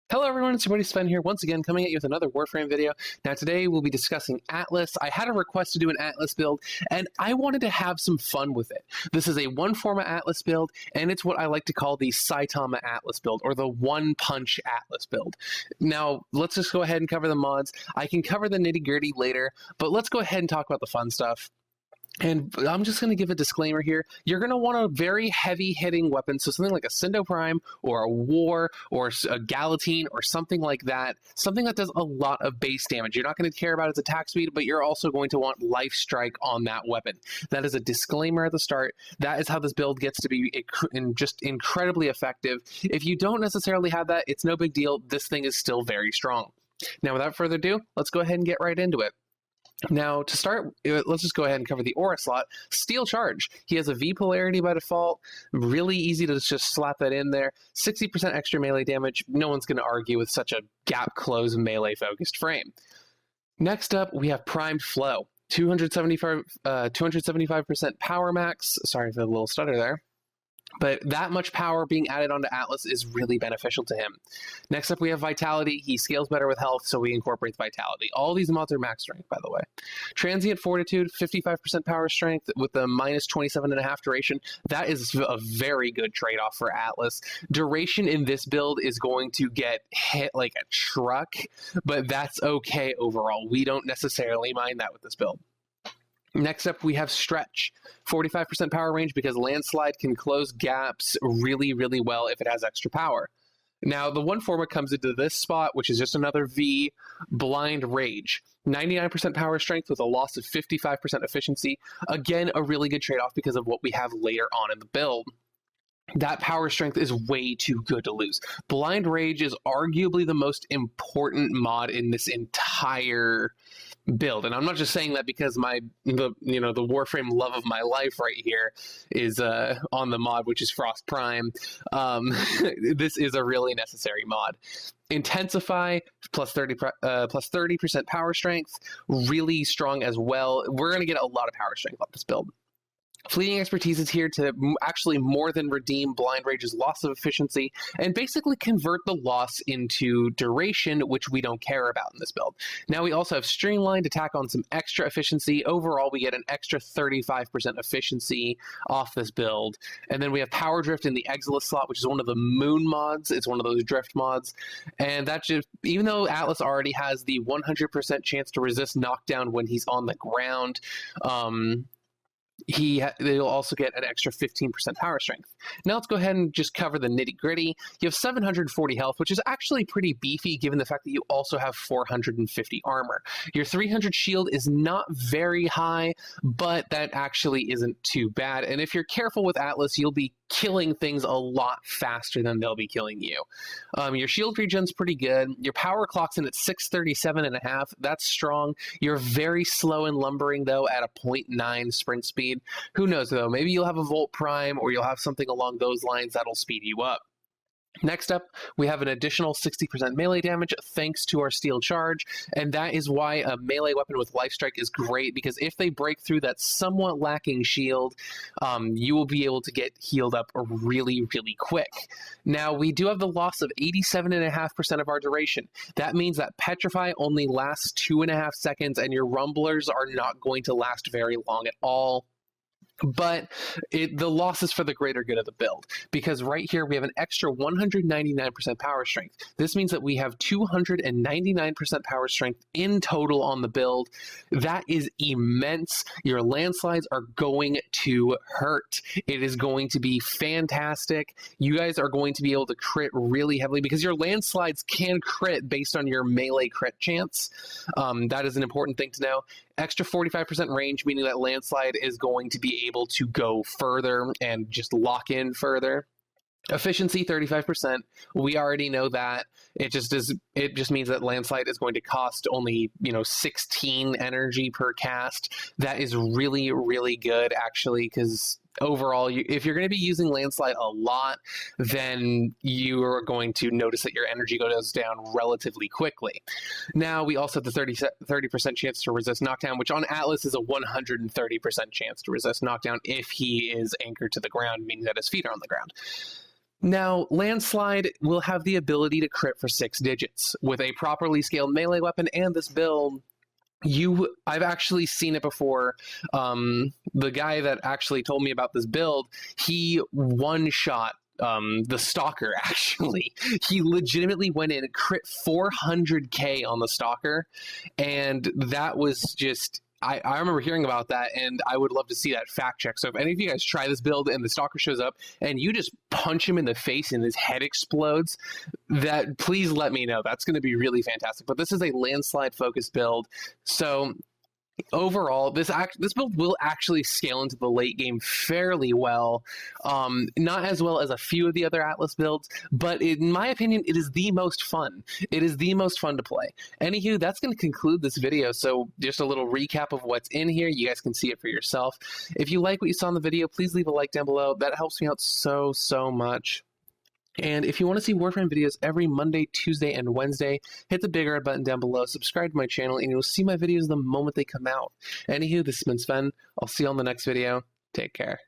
Hello everyone, it's your buddy Sven here, once again coming at you with another Warframe video. Now today we'll be discussing Atlas. I had a request to do an Atlas build, and I wanted to have some fun with it. This is a one Forma Atlas build, and it's what I like to call the Saitama Atlas build, or the one-punch Atlas build. Now, let's just go ahead and cover the mods. I can cover the nitty-gritty later, but let's go ahead and talk about the fun stuff. And I'm just going to give a disclaimer here. You're going to want a very heavy-hitting weapon, so something like a Cindo Prime or a War or a Galatine or something like that, something that does a lot of base damage. You're not going to care about its attack speed, but you're also going to want Life Strike on that weapon. That is a disclaimer at the start. That is how this build gets to be just incredibly effective. If you don't necessarily have that, it's no big deal. This thing is still very strong. Now, without further ado, let's go ahead and get right into it. Now, to start, let's just go ahead and cover the aura slot. Steel Charge. He has a V polarity by default. Really easy to just slap that in there. 60% extra melee damage. No one's going to argue with such a gap-close melee-focused frame. Next up, we have Primed Flow. 275% power max. Sorry for the little stutter there. But that much power being added onto Atlas is really beneficial to him. Next up, we have Vitality. He scales better with health, so we incorporate Vitality. All these mods are max strength, by the way. Transient Fortitude, 55% power strength with the minus 27.5 duration. That is a very good trade-off for Atlas. Duration in this build is going to get hit like a truck, but that's okay overall. We don't necessarily mind that with this build. Next up, we have Stretch. 45% power range because Landslide can close gaps really, really well if it has extra power. Now, the one Forma comes into this spot, which is just another V, Blind Rage. 99% power strength with a loss of 55% efficiency. Again, a really good trade-off because of what we have later on in the build. That power strength is way too good to lose. Blind Rage is arguably the most important mod in this entire build, and I'm not just saying that because the Warframe love of my life right here is on the mod, which is Frost Prime. This is a really necessary mod. Intensify plus 30% power strength, really strong as well. We're going to get a lot of power strength off this build. Fleeting Expertise is here to actually more than redeem Blind Rage's loss of efficiency and basically convert the loss into duration, which we don't care about in this build. Now we also have Streamline to tack on some extra efficiency. Overall, we get an extra 35% efficiency off this build. And then we have Power Drift in the Exilus slot, which is one of the moon mods. It's one of those drift mods. And that just, even though Atlas already has the 100% chance to resist knockdown when he's on the ground, they'll also get an extra 15% power strength. Now let's go ahead and just cover the nitty-gritty. You have 740 health, which is actually pretty beefy given the fact that you also have 450 armor. Your 300 shield is not very high, but that actually isn't too bad. And if you're careful with Atlas, you'll be killing things a lot faster than they'll be killing you. Your shield regen's pretty good. Your power clock's in at 637.5. That's strong. You're very slow in lumbering, though, at a 0.9 sprint speed. Who knows, though? Maybe you'll have a Volt Prime, or you'll have something along those lines that'll speed you up. Next up, we have an additional 60% melee damage thanks to our Steel Charge, and that is why a melee weapon with Life Strike is great, because if they break through that somewhat lacking shield, you will be able to get healed up really, really quick. Now, we do have the loss of 87.5% of our duration. That means that Petrify only lasts 2.5 seconds, and your Rumblers are not going to last very long at all. But the loss is for the greater good of the build, because right here we have an extra 199% power strength. This means that we have 299% power strength in total on the build. That is immense. Your landslides are going to hurt. It is going to be fantastic. You guys are going to be able to crit really heavily because your landslides can crit based on your melee crit chance. That is an important thing to know. Extra 45% range, meaning that Landslide is going to be able to go further and just lock in further. Efficiency 35%. We already know that. It just means that Landslide is going to cost only 16 energy per cast. That is really, really good actually, because overall, if you're going to be using Landslide a lot, then you are going to notice that your energy goes down relatively quickly. Now, we also have the 30% chance to resist knockdown, which on Atlas is a 130% chance to resist knockdown if he is anchored to the ground, meaning that his feet are on the ground. Now, Landslide will have the ability to crit for 6 digits. With a properly scaled melee weapon and this build, I've actually seen it before. The guy that actually told me about this build, he one-shot the Stalker, actually. He legitimately went in and crit 400k on the Stalker, and that was just... I remember hearing about that, and I would love to see that fact check. So if any of you guys try this build and the Stalker shows up and you just punch him in the face and his head explodes, that please let me know. That's going to be really fantastic. But this is a landslide focused build. So overall, this build will actually scale into the late game fairly well. Not as well as a few of the other Atlas builds, but in my opinion, it is the most fun. It is the most fun to play. Anywho, that's going to conclude this video. So just a little recap of what's in here. You guys can see it for yourself. If you like what you saw in the video, please leave a like down below. That helps me out so much. And if you want to see Warframe videos every Monday, Tuesday, and Wednesday, hit the big red button down below, subscribe to my channel, and you'll see my videos the moment they come out. Anywho, this has been Sven. I'll see you on the next video. Take care.